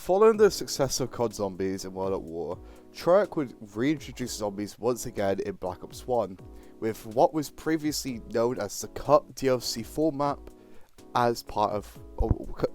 Following the success of COD Zombies in World at War, Treyarch would reintroduce zombies once again in Black Ops 1, with what was previously known as the Cut DLC format as part of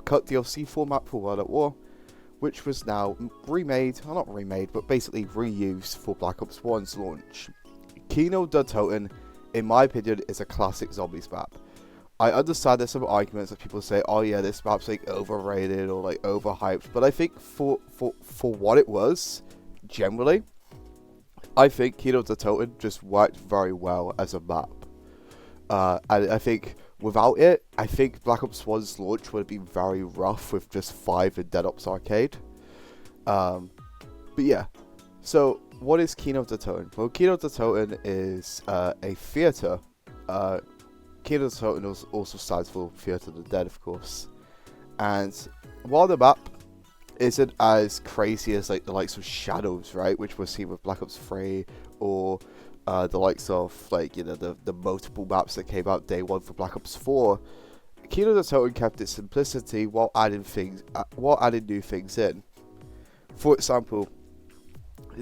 Cut DLC format for World at War, which was now remade, or not remade, but basically reused for Black Ops 1's launch. Kino Der Toten, in my opinion, is a classic zombies map. I understand there's some arguments that people say, oh yeah, this map's like overrated or like overhyped, but I think for what it was, generally, I think Kino Der Toten just worked very well as a map. And I think without it, I think Black Ops 1's launch would have been very rough with just 5 in Dead Ops Arcade. But yeah, so what is Kino Der Toten? Well, Kino Der Toten is a theatre. Kino Der Toten also stands for Theatre of the Dead, of course. And while the map isn't as crazy as like the likes of Shadows, right, which we're seeing with Black Ops 3, or the likes of like, you know, the multiple maps that came out day one for Black Ops 4, Kino Der Toten kept its simplicity while adding new things in. For example,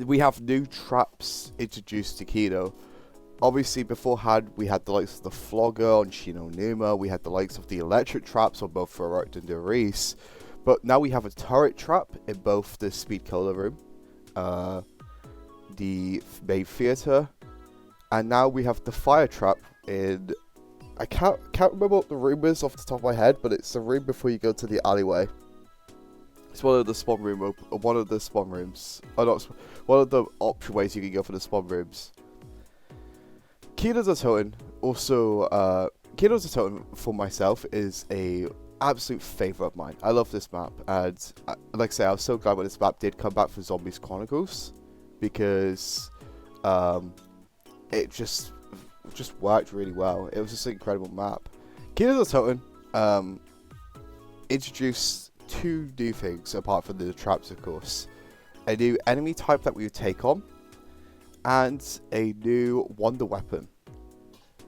we have new traps introduced to Kino. Obviously, beforehand, we had the likes of the Flogger on Shino Numa, we had the likes of the electric traps on both Ferrot and Derice, but now we have a turret trap in both the Speed Cola room, the main theatre, and now we have the fire trap in, I can't remember what the room is off the top of my head, but it's the room before you go to the alleyway. It's one of the spawn rooms, one of the option ways you can go for the spawn rooms. Kino Der Toten also, Kino Der Toten for myself is a absolute favourite of mine. I love this map, and like I say, I was so glad when this map did come back for Zombies Chronicles, because it just worked really well. It was just an incredible map. Kino Der Toten introduced 2 new things, apart from the traps, of course. A new enemy type that we would take on, and a new wonder weapon.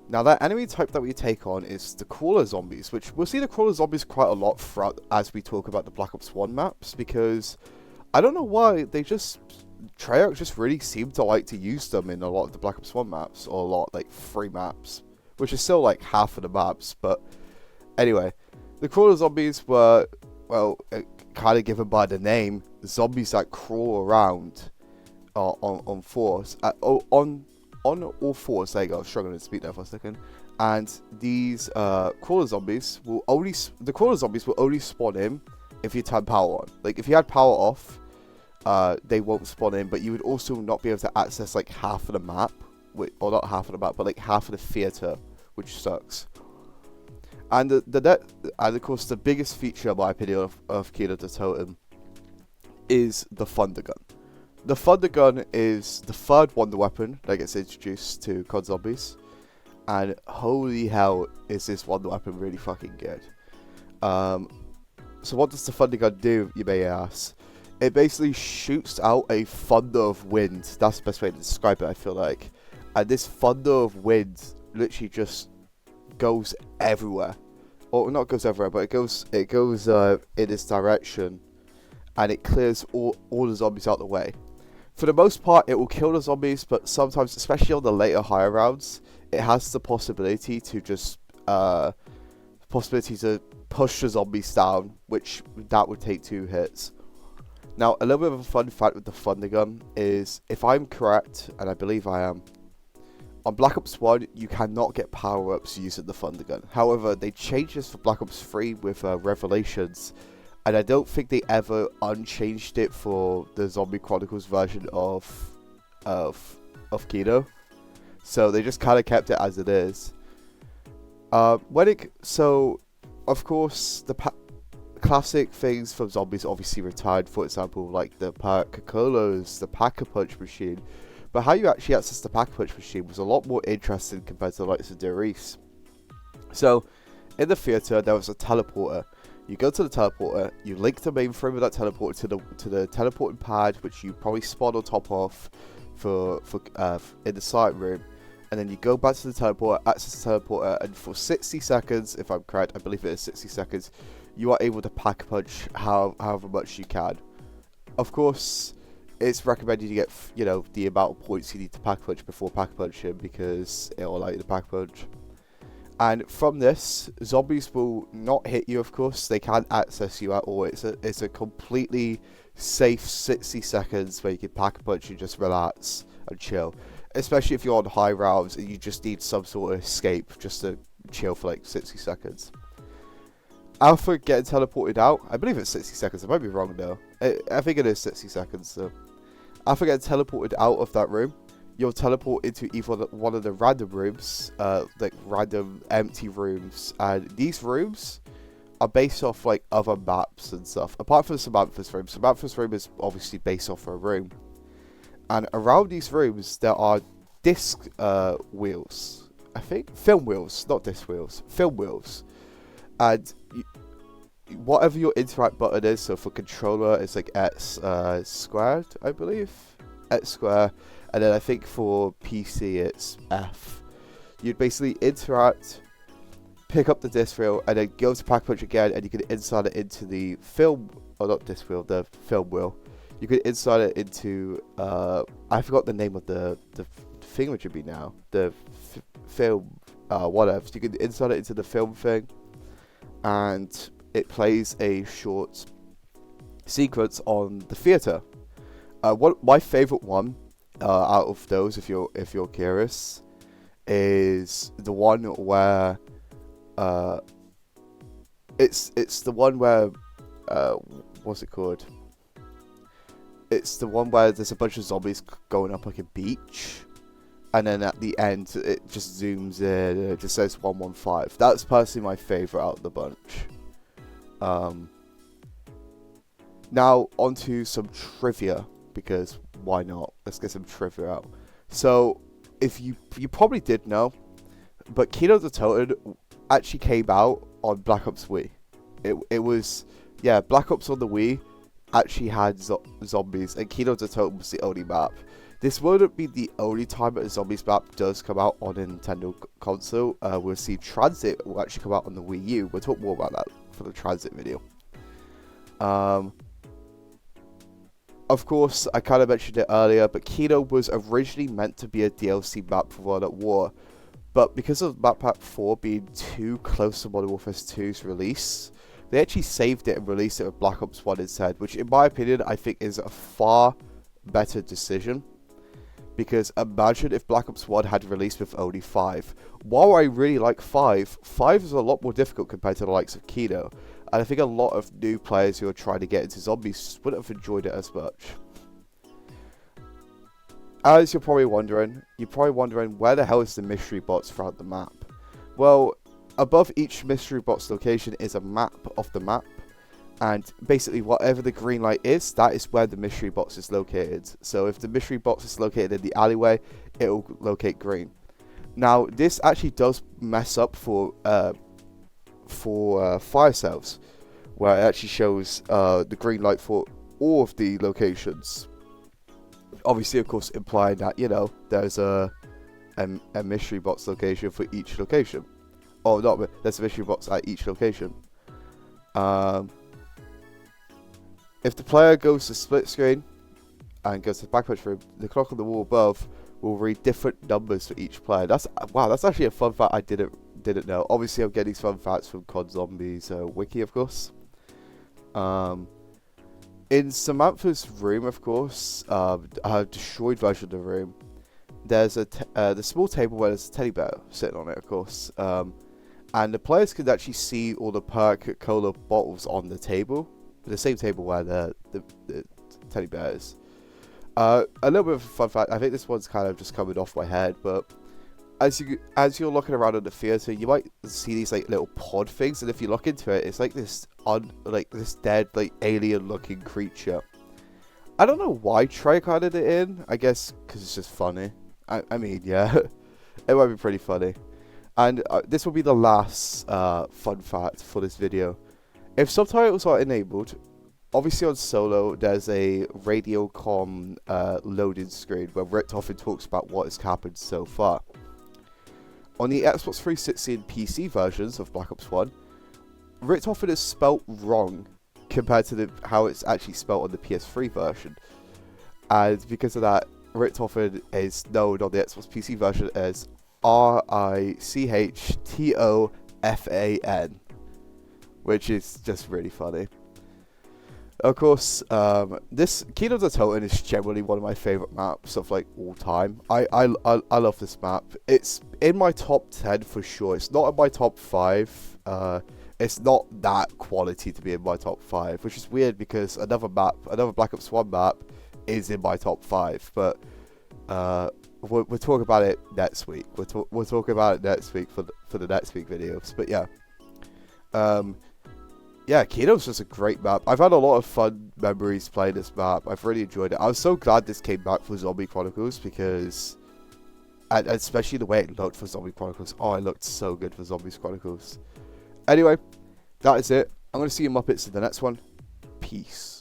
Now, that enemy type that we take on is the crawler zombies, which we'll see the crawler zombies quite a lot throughout as we talk about the Black Ops 1 maps, because I don't know why, Treyarch just really seemed to like to use them in a lot of the Black Ops 1 maps, or a lot, like 3 maps, which is still like half of the maps. But anyway, the crawler zombies were, well, kind of given by the name, zombies that crawl around on all fours. On all fours, there you go, I was struggling to speak there for a second. And these crawler zombies will only spawn in if you turn power on. Like, if you had power off, they won't spawn in, but you would also not be able to access like half of the map, or not half of the map, but like half of the theatre, which sucks. And of course, the biggest feature, in my opinion, of Kino Der Toten is the Thunder Gun. The Thunder Gun is the 3rd wonder weapon that gets introduced to COD Zombies, and holy hell is this wonder weapon really fucking good. So what does the Thunder Gun do, you may ask? It basically shoots out a thunder of wind. That's the best way to describe it, I feel like. And this thunder of wind literally just goes everywhere. Or not goes everywhere, but it goes in this direction, and it clears all the zombies out the way. For the most part, it will kill the zombies, but sometimes, especially on the later higher rounds, it has the possibility to just push the zombies down, which that would take 2 hits. Now, a little bit of a fun fact with the Thunder Gun is, if I'm correct, and I believe I am, on Black Ops 1, you cannot get power-ups using the Thunder Gun. However, they changed this for Black Ops 3 with Revelations, and I don't think they ever unchanged it for the Zombie Chronicles version of Kino. So they just kind of kept it as it is. So, of course, the classic things from zombies obviously retired. For example, like the Coca-Colas, the Pack-a-Punch machine. But how you actually access the Pack-a-Punch machine was a lot more interesting compared to the likes of Derice. So, in the theatre, there was a teleporter. You go to the teleporter, you link the mainframe of that teleporter to the teleporting pad, which you probably spawn on top of in the site room, and then you go back to the teleporter, access the teleporter, and for 60 seconds, if I'm correct, I believe it is 60 seconds, you are able to pack punch however much you can. Of course, it's recommended you get, you know, the amount of points you need to pack punch before pack punching, because it will allow you to pack punch. And from this, zombies will not hit you, of course. They can't access you at all. It's a completely safe 60 seconds where you can pack a punch and just relax and chill. Especially if you're on high rounds and you just need some sort of escape just to chill for like 60 seconds. Alpha getting teleported out. I believe it's 60 seconds. I might be wrong though. I think it is 60 seconds. So Alpha getting teleported out of that room. You'll teleport into either one of the random rooms, like random empty rooms, and these rooms are based off like other maps and stuff. Apart from Samantha's room, Samantha's room is obviously based off her room, and around these rooms there are disc wheels. I think film wheels, not disc wheels, film wheels, and whatever your interact button is. So for controller, it's like X squared, I believe, X square. And then I think for PC it's F. You'd basically interact, pick up the disc wheel, and then go to pack punch again, and you can insert it into the film, or not disc wheel, the film wheel. You could insert it into, I forgot the name of the thing which would be now, the film, whatever. So you can insert it into the film thing, and it plays a short sequence on the theater. My favorite one out of those, if you're curious, is the one where it's the one where what's it called? It's the one where there's a bunch of zombies going up like a beach, and then at the end it just zooms in and it just says 115. That's personally my favorite out of the bunch. Now onto some trivia, because why not? Let's get some trivia out. So, if you probably did know, but Kino Der Toten actually came out on Black Ops Wii. It was, yeah, Black Ops on the Wii actually had zombies, and Kino Der Toten was the only map. This wouldn't be the only time that a zombies map does come out on a Nintendo console. We'll see Transit will actually come out on the Wii U. We'll talk more about that for the Transit video. Of course, I kind of mentioned it earlier, but Kino was originally meant to be a DLC map for World at War, but because of Map Pack 4 being too close to Modern Warfare 2's release, they actually saved it and released it with Black Ops 1 instead, which in my opinion, I think is a far better decision. Because imagine if Black Ops 1 had released with only 5. While I really like 5 is a lot more difficult compared to the likes of Kino. And I think a lot of new players who are trying to get into zombies wouldn't have enjoyed it as much. As you're probably wondering where the hell is the mystery box throughout the map? Well, above each mystery box location is a map of the map. And basically whatever the green light is, that is where the mystery box is located. So if the mystery box is located in the alleyway, it will locate green. Now this actually does mess up for fire cells, where it actually shows the green light for all of the locations. Obviously, of course, implying that, you know, there's a mystery box location for each location. Oh, not, there's a mystery box at each location. If the player goes to split screen and goes to the backpunch room, the clock on the wall above will read different numbers for each player. That's actually a fun fact I didn't know. Obviously, I'm getting these fun facts from COD Zombies wiki, of course. In Samantha's room, of course, a destroyed version of the room, there's the small table where there's a teddy bear sitting on it, of course. And the players could actually see all the Coca-Cola bottles on the table. The same table where the teddy bear is. A little bit of a fun fact, I think this one's kind of just coming off my head, but as you're looking around in the theater, you might see these like little pod things, and if you look into it, it's like this dead like alien looking creature. I don't know why Trey added it in. I guess because it's just funny. I mean, yeah, it might be pretty funny. And this will be the last fun fact for this video. If subtitles are enabled, obviously on solo there's a radio comm loading screen where Richtofen talks about what has happened so far. On the Xbox 360 and PC versions of Black Ops 1, Richtofen is spelt wrong compared to how it's actually spelled on the PS3 version. And because of that, Richtofen is known on the Xbox PC version as Richtofen, which is just really funny. Of course, this Kino Der Toten is generally one of my favorite maps of like all time. I love this map. It's in my top 10 for sure. It's not in my top 5. It's not that quality to be in my top 5, which is weird because another Black Ops 1 map is in my top 5. But we'll talk about it next week. We'll talk about it next week for the next week videos. But yeah. Yeah, Kino's just a great map. I've had a lot of fun memories playing this map. I've really enjoyed it. I was so glad this came back for Zombie Chronicles because, and especially the way it looked for Zombie Chronicles. Oh, it looked so good for Zombies Chronicles. Anyway, that is it. I'm going to see you Muppets in the next one. Peace.